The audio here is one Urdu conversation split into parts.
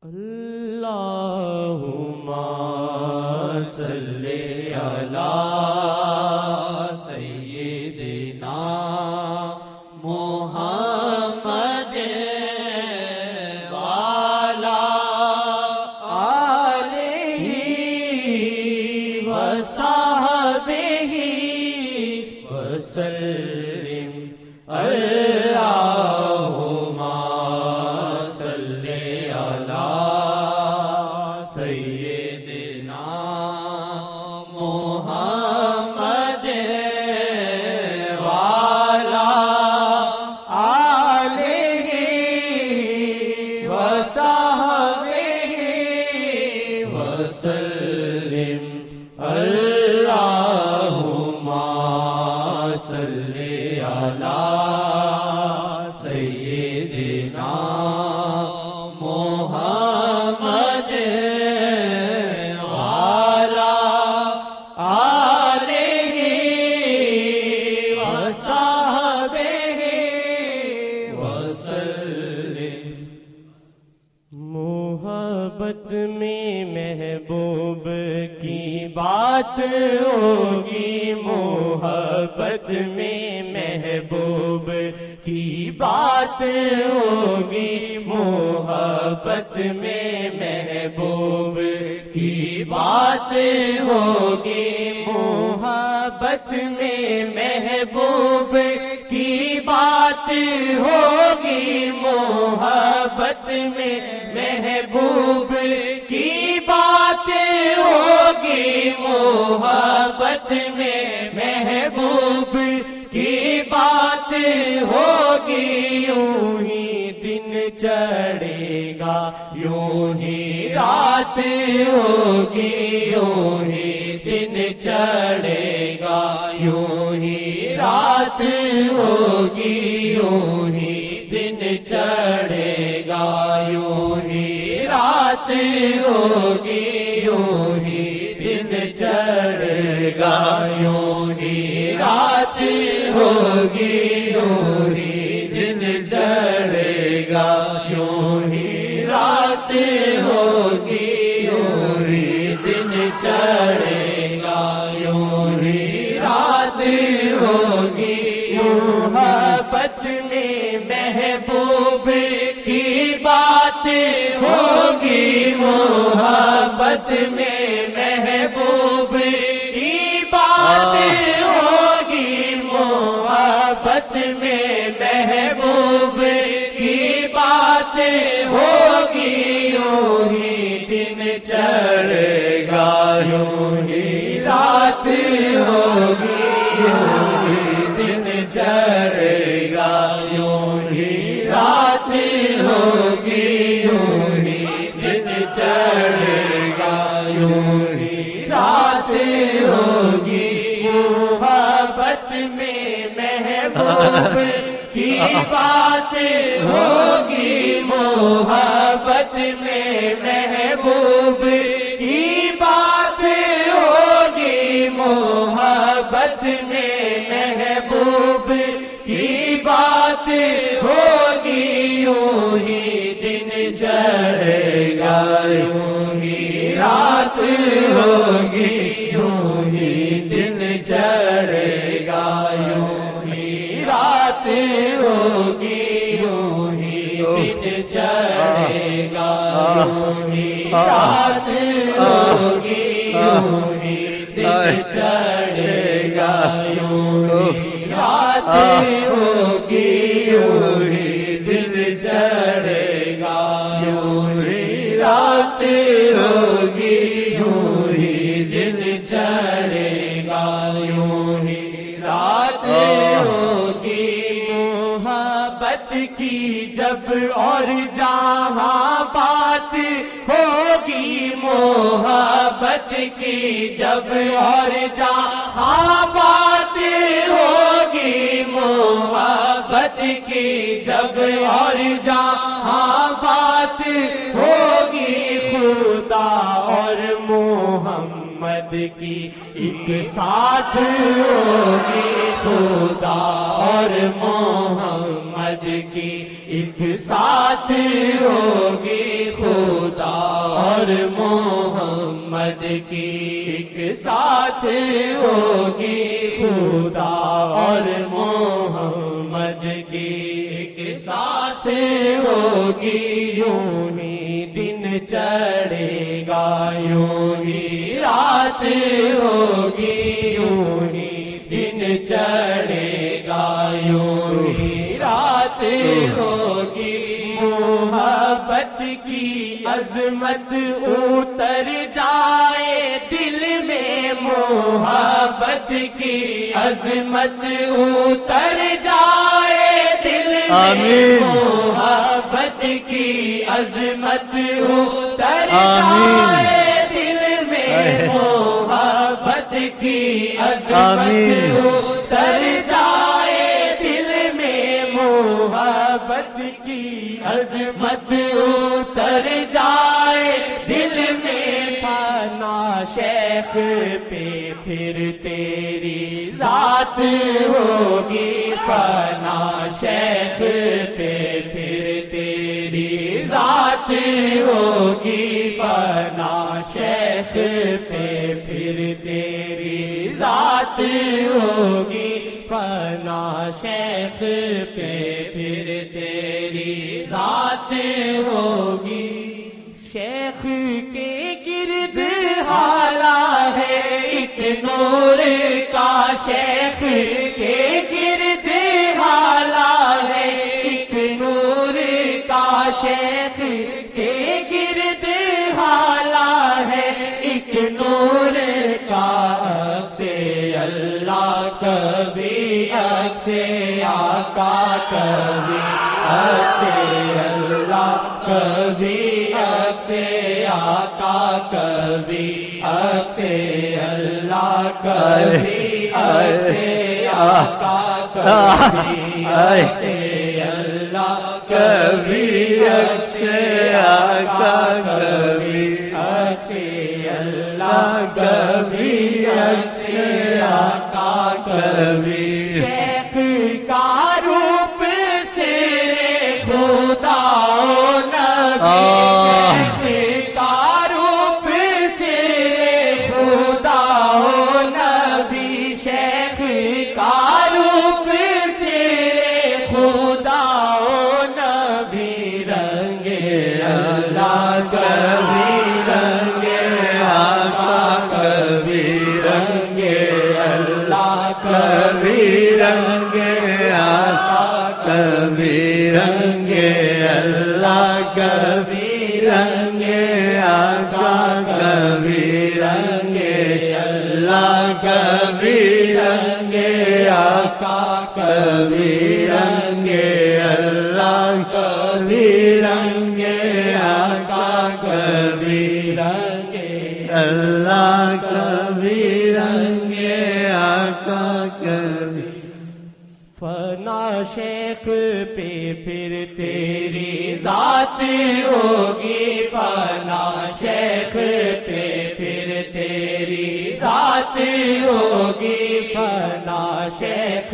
اللہم صلی علی سیدنا محمد وعلی آلہ وصحبہ وسلم اللہم صلی علی سیدنا محمد وعلی آلہ وصحبہ وسلم اللہم صلی علی سیدنا محمد وعلی آلہ وصحبہ وسلم۔ محبت میں محبوب کی بات ہوگی، محبت میں محبوب کی بات ہوگی، محبت میں محبوب کی بات ہوگی، محبت میں محبوب کی بات ہوگی، محبت میں محبوب کی بات ہوگی، محبت میں محبوب کی بات ہوگی، یوں ہی دن چڑھے گا، یوں ہی رات ہوگی، یوں ہی دن چڑھے گا، یوں ہی رات ہوگی، یوں ہی دن چڑھے گا، یوں ہی رات ہوگی، یوں ہی دن چڑھے گا، یوں ہی رات ہوگی، یوں ہی دن چڑھے گا، یوں ہی رات ہوگی، یوں ہی دن چڑھے گا، یوں ہی رات ہوگی۔ محبت میں محبوب کی بات ہوگی، محبت میں محبوب کی بات ہوگی، محبت میں محبوب کی بات ہوگی، یوں ہی دن چڑھے گا، یوں ہی رات ہوگی، یوں ہی دن چڑھے گا، یوں ہی رات ہوگی، یوں ہی دن چڑھے گا، یوں ہی رات ہوگی۔ محبت میں محبوب کی بات ہوگی، محبت میں محبوب کی بات ہوگی، محبت میں محبوب کی بات ہوگی، یوں ہی دن چڑھے گا، یوں ہی رات ہوگی، یوں ہی دن چڑھے گا، یوں ہی رات ہوگی، یوں ہی دن چڑھے گا، یوں ہی رات ہوگی، یوں ہی دن چڑھے گا، یوں ہی رات ہوگی، یوں ہی دن چڑھے گا، یوں ہی رات ہوگی، یوں ہی دن چڑھے گا، یوں ہی رات ہوگی۔ محبت کی جب اور جہاں بات ہوگی، محبت کی جب اور جہاں بات ہوگی، محبت کی جب اور جہاں بات ہوگی، خدا اور محمد کی ایک ساتھ ہوگی، خدا اور محمد کی ایک ساتھ ہوگی، خدا محمد کی ایک ساتھ ہوگی، خدا اور محمد کی ایک ساتھ ہوگی، یوں ہی دن چڑھے گا یوں ہی رات ہوگی، یوں ہی دن چڑھے گا یوں ہی رات ہوگی، محبت کی عظمت اتر جائے دل میں، محبت کی عظمت اتر جائے دل میں، محبت کی عظمت اتر جائے دل میں، محبت کی عظمت اتر جائے دل میں، محبت کی عظمت اتر جائے دل میں، فنا شیخ پہ پھر تیری ذات ہوگی، فنا شیخ پہ پھر تیری ذات ہوگی، فنا شیخ پہ پھر تیری ذات ہوگی، فنا شیخ پہ پھر تیری ذات ہوگی، شیخ کے گرد حالا ہے ایک نور کا، شیخ کے گرد حالا ہے ایک نور کا، شیخ کے گرد حالا ہے ایک نور کا، سے اللہ کبھی سے آقا کبھی سے اللہ کبھی سے آقا کبھی سے اللہ کبھی سے آقا کبھی سے اللہ کبھی سے آقا کبھی سے اللہ کبھی سے آقا کبھی، شیخ کا روپ سے خدا نبی، شیخ کا روپ سے خدا نبی، شیخ کا روپ سے خدا نبی، رنگ اللہ کبھی رنگ آقا کبھی رنگ اللہ کبھی رنگ آقا کبھی رنگ اللہ کبھی رنگ آقا کبھی رنگ اللہ کبھی رنگ آقا کبھی رنگ اللہ کبھی رنگ آقا کبھی رنگ اللہ کبھی رنگ آقا کبھی، فنا شیخ پہ پھر تیری ذات ہوگی، فنا شیخ پہ پھر تیری ذات ہوگی، فنا شیخ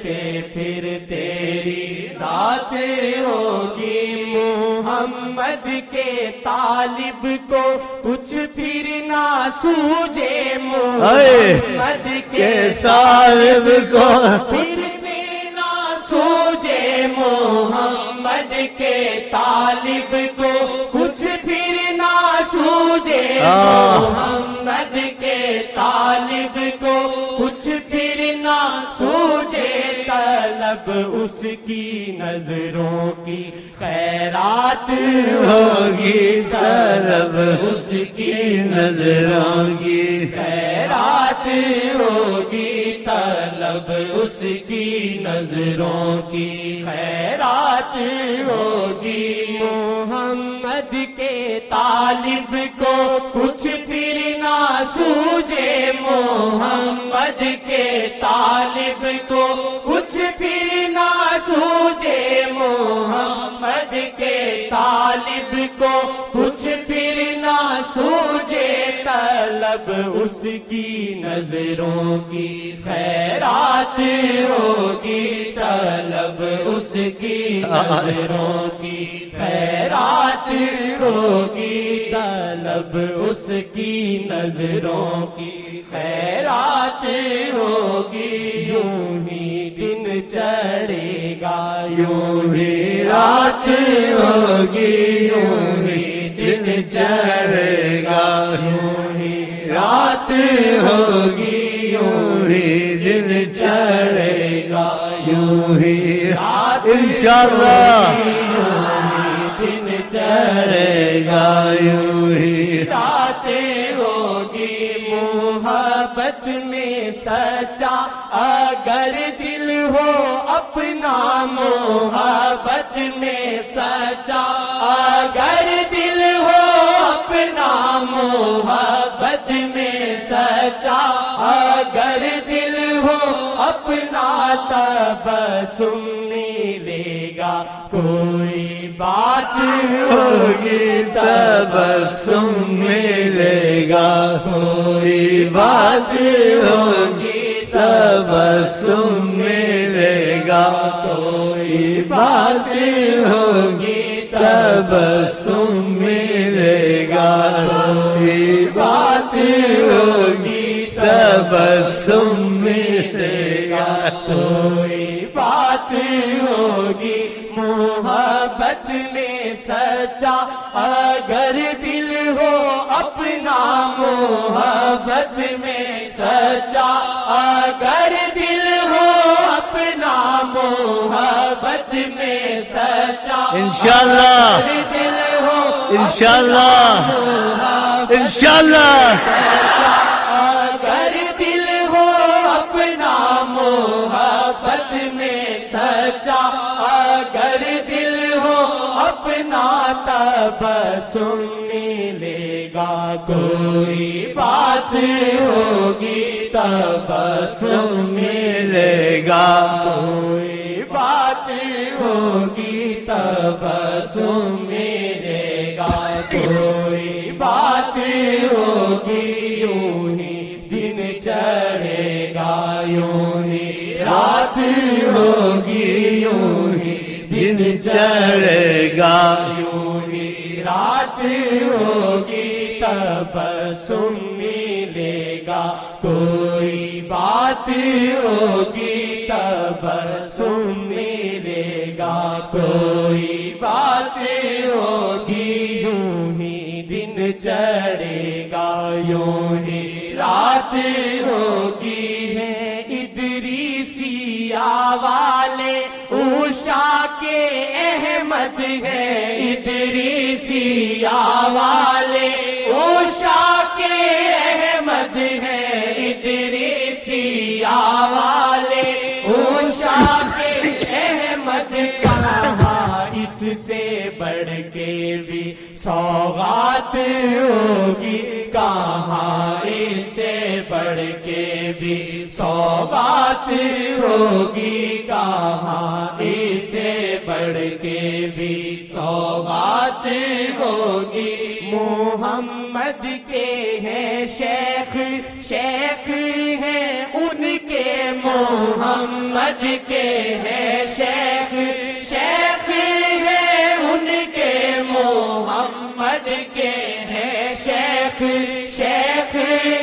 پہ پھر تیری ذات ہوگی، محمد کے طالب کو کچھ پھر نہ سوجے، محمد کے طالب کو کچھ سوجے، محمد کے طالب کو کچھ پھر نہ سوجے، محمد کے طالب کو کچھ پھر نہ سوجے، طلب اس کی نظروں کی خیرات ہوگی، طلب اس کی نظروں کی خیرات ہوگی، طلب اس کی نظروں کی خیرات ہوگی، محمد کے طالب کو کچھ پھر نہ سوجے، محمد کے طالب کو کچھ پھر نہ سوجے، محمد کے طالب کو کچھ پھر نہ سوجے، طلب اس کی نظروں کی خیرات ہوگی، طلب اس کی نظروں کی خیرات ہوگی، طلب اس کی نظروں کی خیرات ہوگی، یوں ہی دن چڑھے گا یوں ہی رات ہوگی، یوں ہی دن چڑھے گا یوں ہی رات ہوگی، یوں ہی دن چڑھے گا یوں ہی رات انشاءاللہ یوں ہی دن چڑھے گا یوں ہی رات ہوگی۔ محبت میں سچا اگر دل ہو اپنا، محبت میں سچا اگر دل ہو اپنا، محبت میں سچا اگر دل ہو اپنا، تبسم ملے گا کوئی بات ہوگی تبسم ملے گا، کوئی بات ہوگی تبسم ملے گا، کوئی بات ہوگی تبسم ملے گا، کوئی بات ہوگی تبسم ملے گا، کوئی بات ہوگی۔ محبت میں سچا اگر دل ہو اپنا، محبت میں سچا اگر دل ہو اپنا، محبت میں سچا انشاءاللہ اگر دل ہو انشاءاللہ انشاءاللہ اگر دل ہو اپنا، محبت میں سچا اگر دل ہو اپنا، تبسم ملے گا کوئی بات ہوگی تبسم ملے گا، کوئی بات ہوگی تبسم ملے گا، کوئی بات ہوگی، یوں ہی دن چڑھے گا یوں ہی رات ہوگی، یوں ہی دن چڑھے گا یوں ہی رات ہوگی، تبسم ملے گا کوئی بات ہوگی تبسم ملے گا، کوئی بات ہوگی، یوں ہی دن چڑھے گا یوں ہی رات ہوگی۔ ہے ادریسیہ والے اوشا کے احمد ہے، ادریسیہ والے اوشا کے احمد ہے، ادریسیہ والے اوشا کے احمد، کہاں اس سے بڑھ کے بھی سوغات ہوگی، کہاں اس سے بڑھ کے بھی سوغات ہوگی، کہاں اس سے بڑھ کے بھی سوغات ہوگی۔ محمد کے ہیں شیخ، شیخ ہیں ان کے، محمد کے ہیں شیخ، شیخ ہیں ان کے، محمد کے ہیں شیخ، شیخ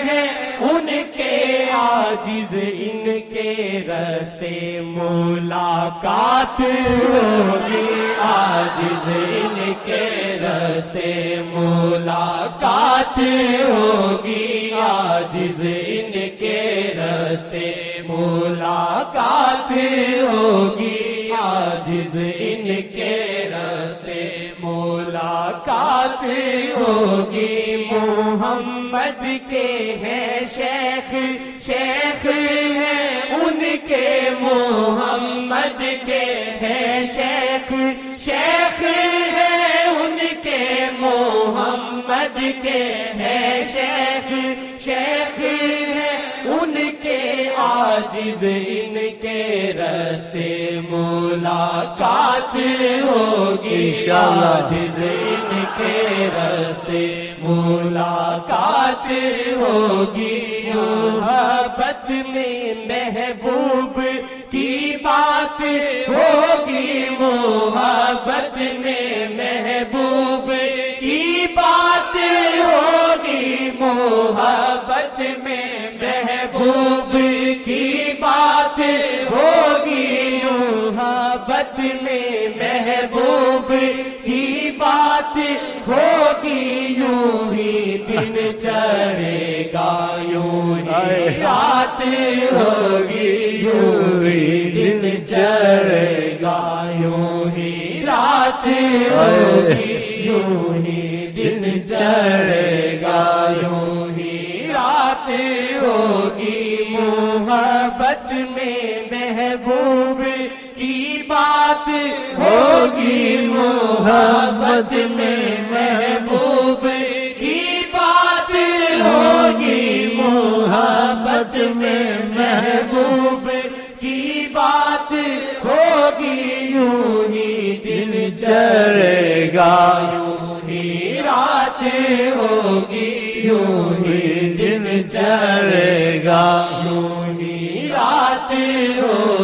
ہیں ان کے، عاجز ان کے راستے ملاقات ہوگی، عاجز ان کے راستے ملاقات ہوگی، عاجز ان کے راستے ملاقات ہوگی، عاجز ان کے راستے ملاقات ہوگی۔ محمد کے ہیں شیخ، شیخ ہیں ان کے، محمد کے ہیں شیخ، شیخ ہیں ان کے، محمد کے ہیں شیخ، شیخ ہیں ان کے، عاجز ان کے راستے ملاقات ہوگی، انشاءاللہ عاجز ان کے راستے ملاقات ہوگی۔ محبت میں محبوب کی بات ہوگی، محبت میں محبوب کی بات رات ہوگی یوں ہی دن چڑھے گا یوں ہی رات ہوگی یوں ہی دن چڑھے گا یوں ہی رات ہوگی یوں ہی دن چڑھے گا یوں ہی رات ہوگی محبت میں محبوب کی بات ہوگی محبت میں محبوب کی بات ہوگی محبت میں محبوب کی بات ہوگی یوں ہی دن چڑھے گا یوں ہی رات ہوگی یوں ہی دن چڑھے گا یوں ہی رات ہوگی